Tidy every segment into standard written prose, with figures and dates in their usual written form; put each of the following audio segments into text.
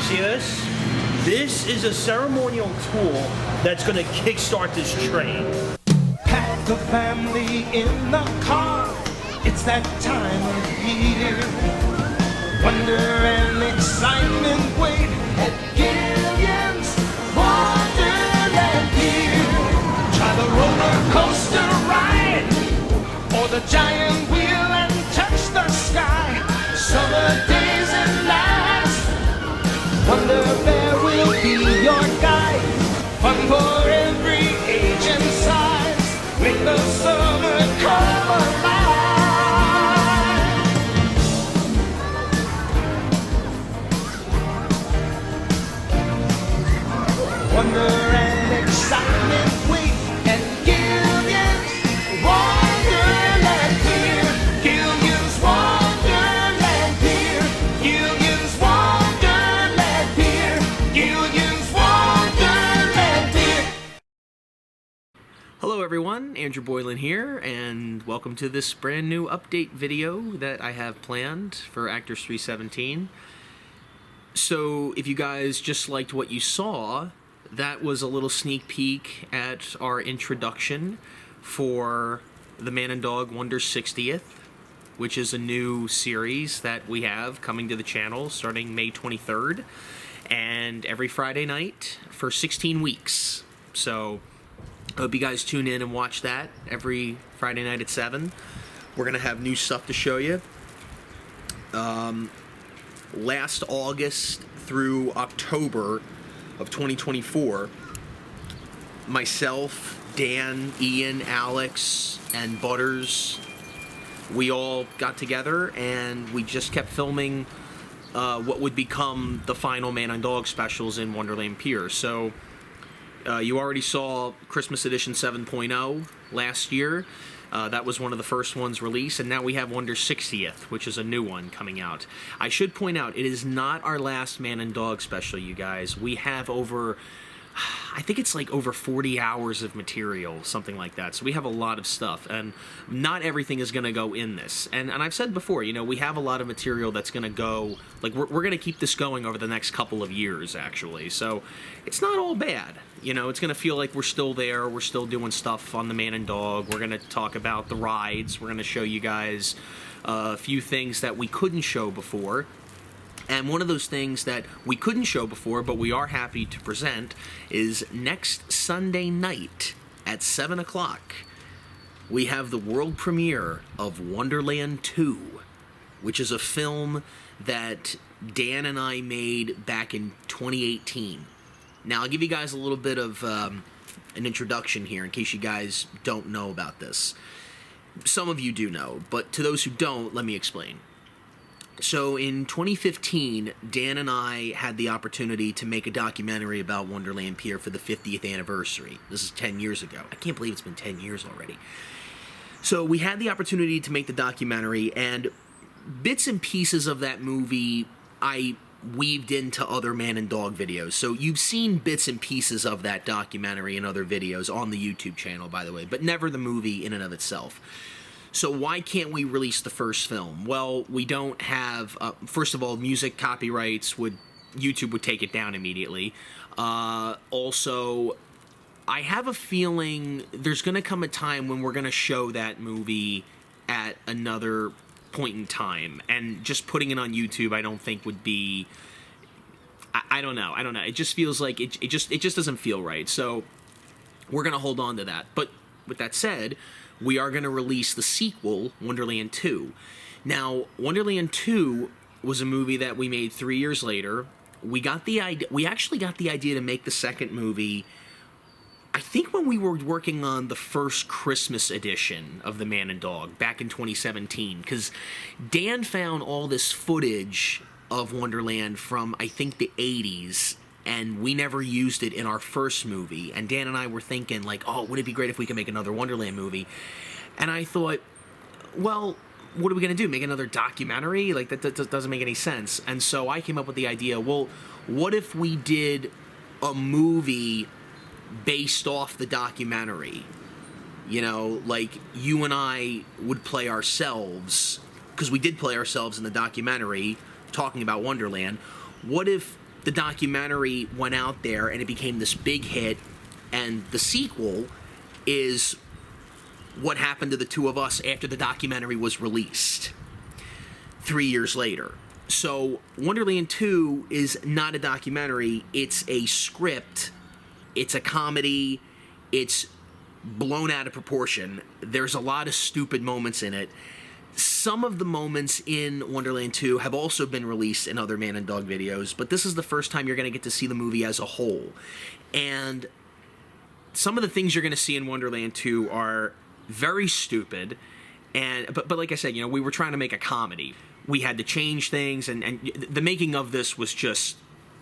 See this? This is a ceremonial tool that's going to kickstart this train. Pack the family in the car. It's that time of year. Wonder and excitement wait at Gillian's Wonderland here. Try the roller coaster ride or the giant wheel and touch the sky. Summer days and nights. Wonder Bear will be your guide. Fun for every age and size. Make the summer come alive. Wonder and excitement wait at Gillian's Wonderland here. Gillian's Wonderland here. Gillian's Wonderland here. Gillian's Wonderland here. Hello everyone, Andrew Boylan here, and welcome to this brand new update video that I have planned for Actors317. So if you guys just liked what you saw, that was a little sneak peek at our introduction for the Man and Dog Wonder 60th, which is a new series that we have coming to the channel starting May 23rd, and every Friday night for 16 weeks. So I hope you guys tune in and watch that every Friday night at 7. We're going to have new stuff to show you. Last August through October of 2024, myself, Dan, Ian, Alex, and Butters, we all got together and we just kept filming what would become the final Man and Dog specials in Wonderland Pier. So you already saw Christmas Edition 7.0 last year. That was one of the first ones released, and now we have Wonder 60th, which is a new one coming out. I should point out, it is not our last Man and Dog special, you guys. We have over, I think it's like over 40 hours of material, something like that. So we have a lot of stuff, and not everything is going to go in this. And I've said before, you know, we have a lot of material that's going to go, like, we're going to keep this going over the next couple of years, actually. So it's not all bad. You know, it's going to feel like we're still there. We're still doing stuff on the Man and Dog. We're going to talk about the rides. We're going to show you guys a few things that we couldn't show before. And one of those things that we couldn't show before, but we are happy to present, is next Sunday night at 7 o'clock, we have the world premiere of Wonderland 2, which is a film that Dan and I made back in 2018. Now, I'll give you guys a little bit of an introduction here in case you guys don't know about this. Some of you do know, but to those who don't, let me explain. So in 2015, Dan and I had the opportunity to make a documentary about Wonderland Pier for the 50th anniversary. This is 10 years ago. I can't believe it's been 10 years already. So we had the opportunity to make the documentary, and bits and pieces of that movie I weaved into other Man and Dog videos. So you've seen bits and pieces of that documentary and other videos on the YouTube channel, by the way, but never the movie in and of itself. So why can't we release the first film? Well, we don't have, first of all, music copyrights YouTube would take it down immediately. Also, I have a feeling there's going to come a time when we're going to show that movie at another point in time, and just putting it on YouTube I don't think would be, I don't know, it just feels like it just doesn't feel right. So we're gonna hold on to that. But with that said, we are gonna release the sequel, Wonderland 2. Now, Wonderland 2 was a movie that we made 3 years later. We actually got the idea to make the second movie, I think, when we were working on the first Christmas edition of the Man and Dog back in 2017, because Dan found all this footage of Wonderland from, I think, the 80s, and we never used it in our first movie. And Dan and I were thinking, like, oh, wouldn't it be great if we could make another Wonderland movie? And I thought, well, what are we going to do, make another documentary? Like, that doesn't make any sense. And so I came up with the idea, well, what if we did a movie based off the documentary? You know, like, you and I would play ourselves, because we did play ourselves in the documentary talking about Wonderland. What if the documentary went out there and it became this big hit, and the sequel is what happened to the two of us after the documentary was released 3 years later. So Wonderland 2 is not a documentary, it's a script, it's a comedy, it's blown out of proportion. There's a lot of stupid moments in it. Some of the moments in Wonderland 2 have also been released in other Man and Dog videos, but this is the first time you're going to get to see the movie as a whole. And some of the things you're going to see in Wonderland 2 are very stupid, but like I said, you know, we were trying to make a comedy. We had to change things, and the making of this was just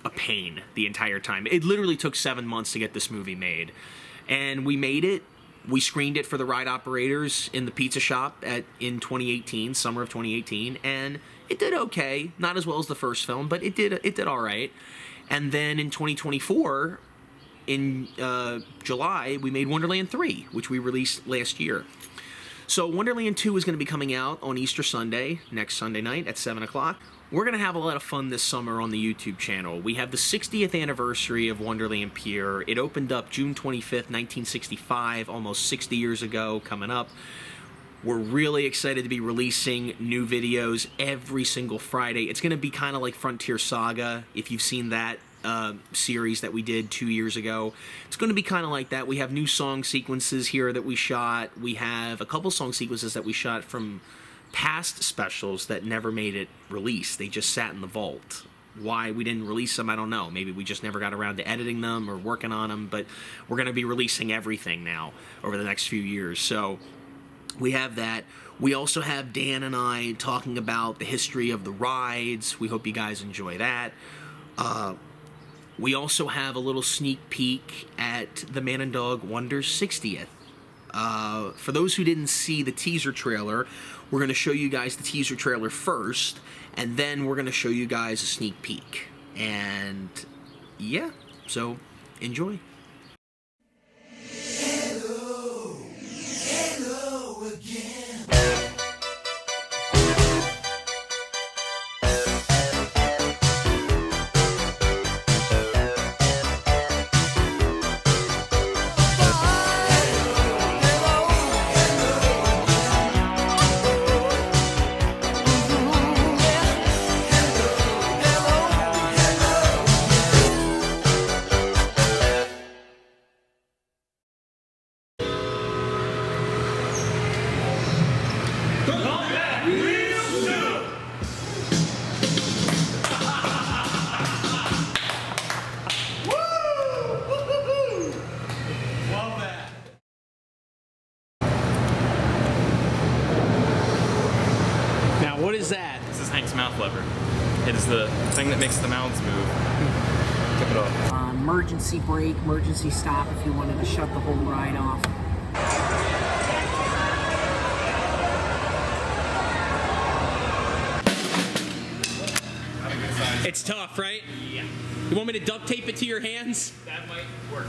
a pain the entire time. It literally took 7 months to get this movie made. And we made it. We screened it for the ride operators in the pizza shop in 2018, summer of 2018, and it did okay. Not as well as the first film, but it did all right. And then in 2024, in July, we made Wonderland 3, which we released last year. So Wonderland 2 is going to be coming out on Easter Sunday, next Sunday night at 7 o'clock. We're going to have a lot of fun this summer on the YouTube channel. We have the 60th anniversary of Wonderland Pier. It opened up June 25th, 1965, almost 60 years ago, coming up. We're really excited to be releasing new videos every single Friday. It's going to be kind of like Frontier Saga, if you've seen that series that we did 2 years ago. It's going to be kind of like that. We have new song sequences here that we shot. We have a couple song sequences that we shot from past specials that never made it released. They just sat in the vault. Why we didn't release them, I don't know. Maybe we just never got around to editing them or working on them, but we're going to be releasing everything now over the next few years. So we have that. We also have Dan and I talking about the history of the rides. We hope you guys enjoy that. We also have a little sneak peek at the Man and Dog Wonders 60th. For those who didn't see the teaser trailer, we're going to show you guys the teaser trailer first, and then we're going to show you guys a sneak peek. And yeah, so enjoy. Hello, hello again. Now, what is that? This is Hank's mouth lever. It is the thing that makes the mouths move. Tip it off. Emergency brake, emergency stop if you wanted to shut the whole ride off. It's tough, right? Yeah. You want me to duct tape it to your hands? That might work.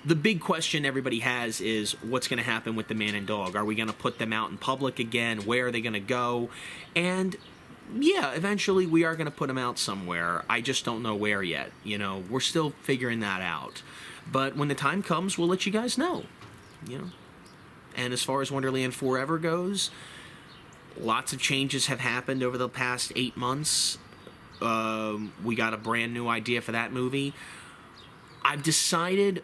The big question everybody has is what's going to happen with the Man and Dog? Are we going to put them out in public again? Where are they going to go? And yeah, eventually we are going to put them out somewhere. I just don't know where yet. You know, we're still figuring that out. But when the time comes, we'll let you guys know. You know. And as far as Wonderland Forever goes, lots of changes have happened over the past 8 months. We got a brand new idea for that movie. I've decided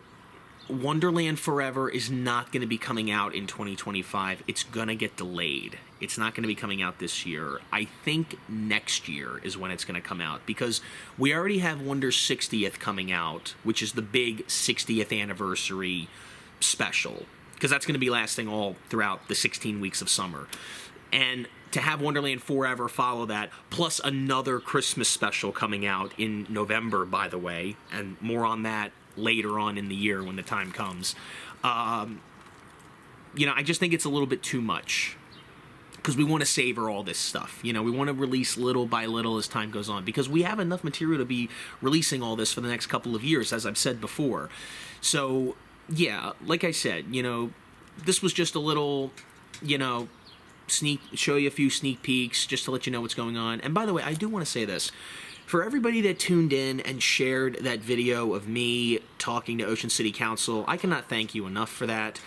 Wonderland Forever is not going to be coming out in 2025. It's going to get delayed. It's not going to be coming out this year. I think next year is when it's going to come out, because we already have Wonder's 60th coming out, which is the big 60th anniversary special, because that's going to be lasting all throughout the 16 weeks of summer. And to have Wonderland Forever follow that, plus another Christmas special coming out in November, by the way, and more on that later on in the year when the time comes. You know, I just think it's a little bit too much, because we want to savor all this stuff. You know, we want to release little by little as time goes on, because we have enough material to be releasing all this for the next couple of years, as I've said before. So, yeah, like I said, you know, this was just a little, you know, show you a few sneak peeks just to let you know what's going on. And by the way, I do want to say this. For everybody that tuned in and shared that video of me talking to Ocean City Council, I cannot thank you enough for that.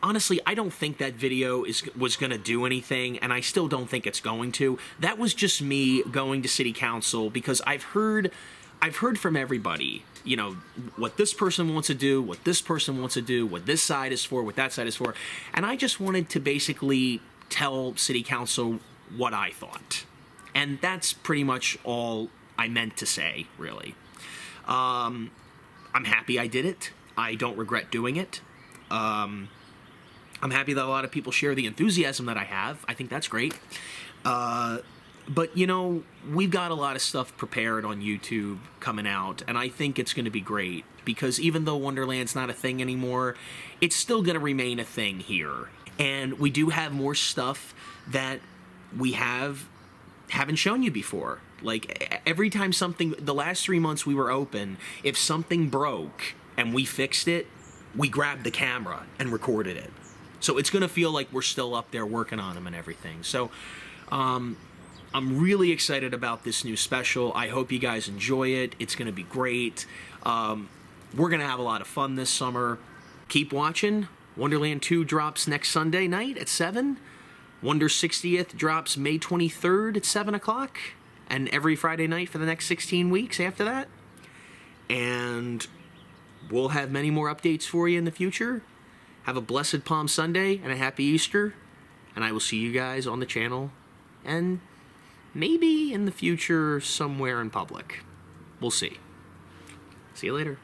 Honestly, I don't think that video was going to do anything, and I still don't think it's going to. That was just me going to City Council because I've heard from everybody, you know, what this person wants to do, what this person wants to do, what this side is for, what that side is for, and I just wanted to basically tell City Council what I thought. And that's pretty much all I meant to say, really. I'm happy I did it. I don't regret doing it. I'm happy that a lot of people share the enthusiasm that I have. I think that's great. But, you know, we've got a lot of stuff prepared on YouTube coming out, and I think it's going to be great. Because even though Wonderland's not a thing anymore, it's still going to remain a thing here. And we do have more stuff that we haven't shown you before. Like, every time the last 3 months we were open, if something broke and we fixed it, we grabbed the camera and recorded it. So it's going to feel like we're still up there working on them and everything. So I'm really excited about this new special. I hope you guys enjoy it. It's going to be great. We're going to have a lot of fun this summer. Keep watching. Wonderland 2 drops next Sunday night at 7. Wonder 60th drops May 23rd at 7 o'clock. And every Friday night for the next 16 weeks after that. And we'll have many more updates for you in the future. Have a blessed Palm Sunday and a happy Easter. And I will see you guys on the channel. And maybe in the future somewhere in public. We'll see. See you later.